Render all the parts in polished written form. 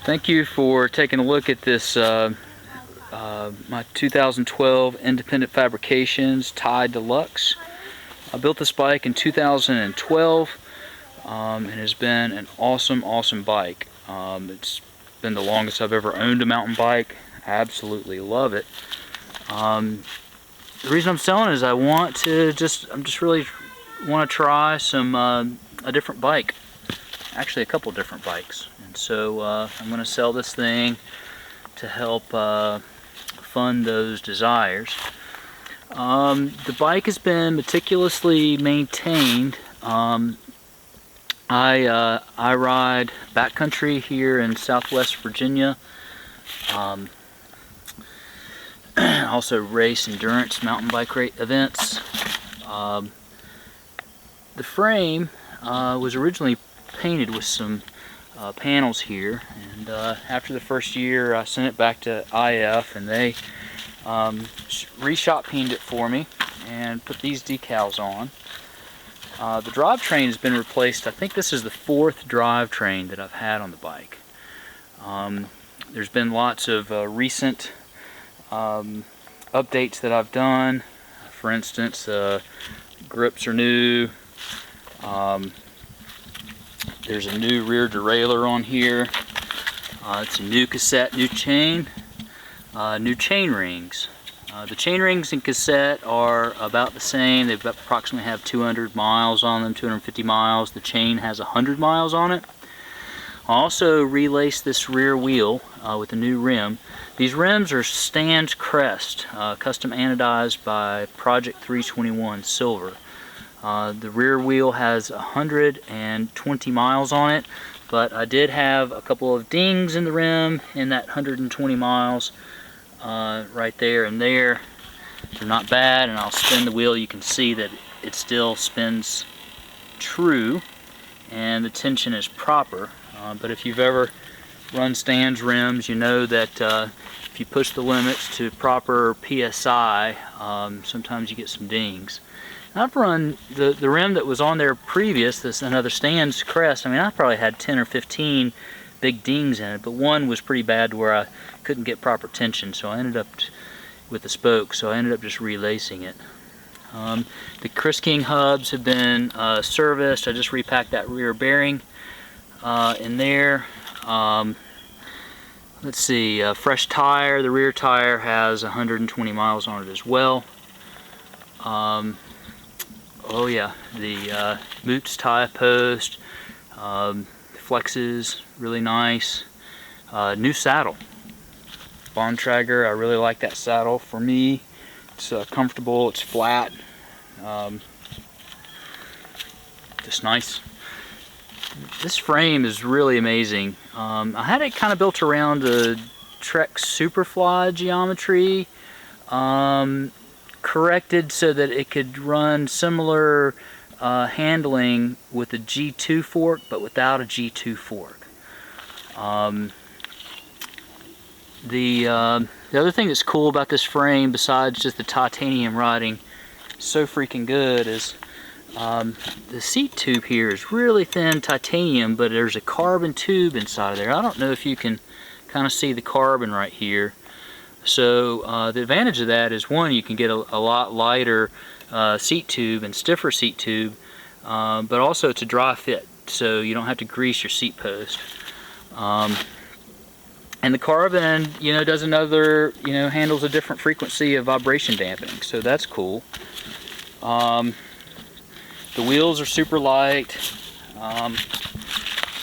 Thank you for taking a look at this my 2012 Independent Fabrications Tide Deluxe. I built this bike in 2012 and it has been an awesome bike. It's been the longest I've ever owned a mountain bike. I absolutely love it. The reason I'm selling it is I just really want to try a different bike. Actually a couple different bikes, and so I'm going to sell this thing to help fund those desires. The bike has been meticulously maintained. I ride backcountry here in Southwest Virginia. Also race endurance mountain bike events. The frame was originally painted with some panels here, and after the first year I sent it back to IF and they re-shop peened it for me and put these decals on. The drivetrain has been replaced. I think this is the 4th drivetrain that I've had on the bike. There's been lots of recent updates that I've done. For instance, grips are new. There's a new rear derailleur on here. It's a new cassette, new chain rings. The chain rings and cassette are about the same. They approximately have 200 miles on them, 250 miles. The chain has 100 miles on it. I also relaced this rear wheel with a new rim. These rims are Stan's Crest, custom anodized by Project 321 Silver. The rear wheel has 120 miles on it, but I did have a couple of dings in the rim in that 120 miles right there and there. They're not bad, and I'll spin the wheel. You can see that it still spins true and the tension is proper. But if you've ever run Stan's rims, you know that if you push the limits to proper PSI, sometimes you get some dings. I've run the rim that was on there previous, this another Stan's Crest. I mean, I probably had 10 or 15 big dings in it, but one was pretty bad to where I couldn't get proper tension, so I ended up with the spoke, so I ended up just relacing it. The Chris King hubs have been serviced. I just repacked that rear bearing in there. Let's see, fresh tire. The rear tire has 120 miles on it as well. Oh yeah, the Moots tie post, flexes, really nice. New saddle, Bontrager. I really like that saddle. For me, it's comfortable, it's flat, just nice. This frame is really amazing. I had it kind of built around the Trek Superfly geometry. Corrected so that it could run similar handling with a G2 fork, but without a G2 fork. The other thing that's cool about this frame, besides just the titanium riding so freaking good, is the seat tube here is really thin titanium, but there's a carbon tube inside of there. I don't know if you can kind of see the carbon right here. So the advantage of that is, one, you can get a lot lighter seat tube and stiffer seat tube, but also it's a dry fit, so you don't have to grease your seat post. And the carbon, does another, handles a different frequency of vibration dampening, so that's cool. The wheels are super light. I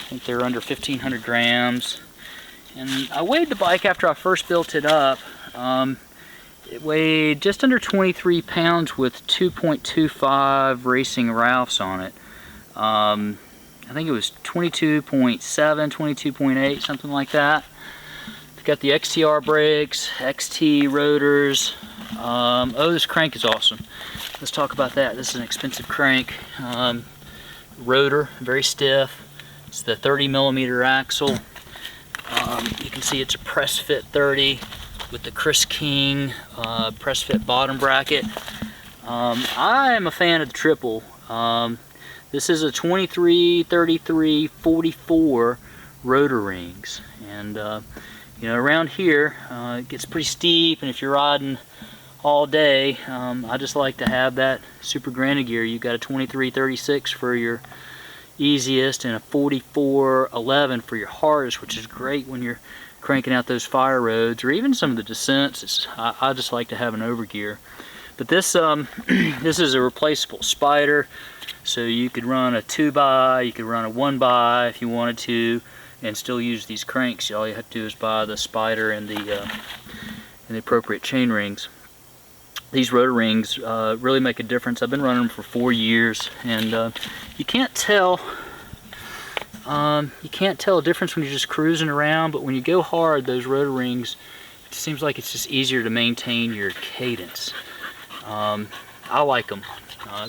think they're under 1,500 grams. And I weighed the bike after I first built it up. It weighed just under 23 pounds with 2.25 Racing Ralphs on it. I think it was 22.7, 22.8, something like that. It's got the XTR brakes, XT rotors. Oh, this crank is awesome. Let's talk about that. This is an expensive crank. Rotor, very stiff. It's the 30mm axle. You can see it's a press fit 30 with the Chris King press fit bottom bracket. I am a fan of the triple. This is a 23, 33, 44 rotor rings. And you know, around here it gets pretty steep, and if you're riding all day, I just like to have that super grande gear. You've got a 2336 for your easiest and a 4411 for your hardest, which is great when you're cranking out those fire roads or even some of the descents. I just like to have an overgear. But this this is a replaceable spider, so you could run a 2x, you could run a 1x if you wanted to, and still use these cranks. All you have to do is buy the spider and the appropriate chain rings. These rotor rings really make a difference. I've been running them for 4 years, and you can't tell a difference when you're just cruising around, but when you go hard, those rotor rings, it seems like it's just easier to maintain your cadence. I like them.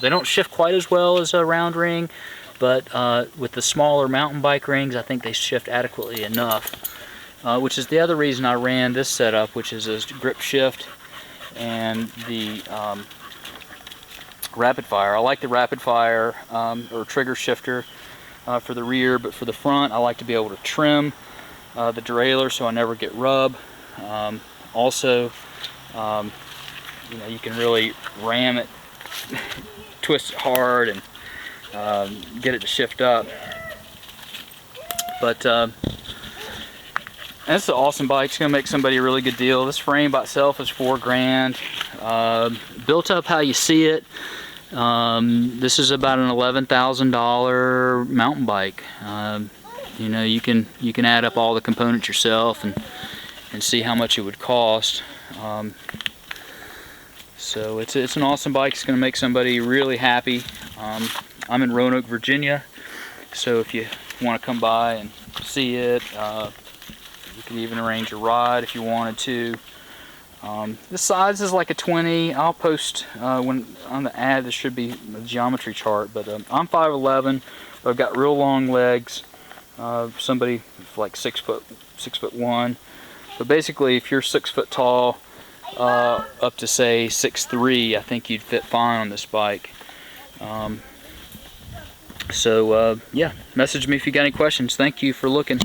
They don't shift quite as well as a round ring, but with the smaller mountain bike rings, I think they shift adequately enough, which is the other reason I ran this setup, which is a grip shift and the rapid fire. I like the rapid fire or trigger shifter for the rear, but for the front I like to be able to trim the derailleur so I never get rub. Also, you know, you can really ram it, twist it hard, and get it to shift up. But that's an awesome bike. It's gonna make somebody a really good deal. This frame by itself is $4 grand. Built up how you see it. This is about an $11,000 mountain bike. You know, you can add up all the components yourself and see how much it would cost. So it's an awesome bike. It's going to make somebody really happy. I'm in Roanoke, Virginia, so if you want to come by and see it, you can even arrange a ride if you wanted to. The size is like a 20. I'll post when on the ad. This should be a geometry chart, but I'm 5'11", but I've got real long legs. Somebody like 6'1". But basically, if you're 6 foot tall, up to say 6'3", I think you'd fit fine on this bike. So yeah, message me if you got any questions. Thank you for looking.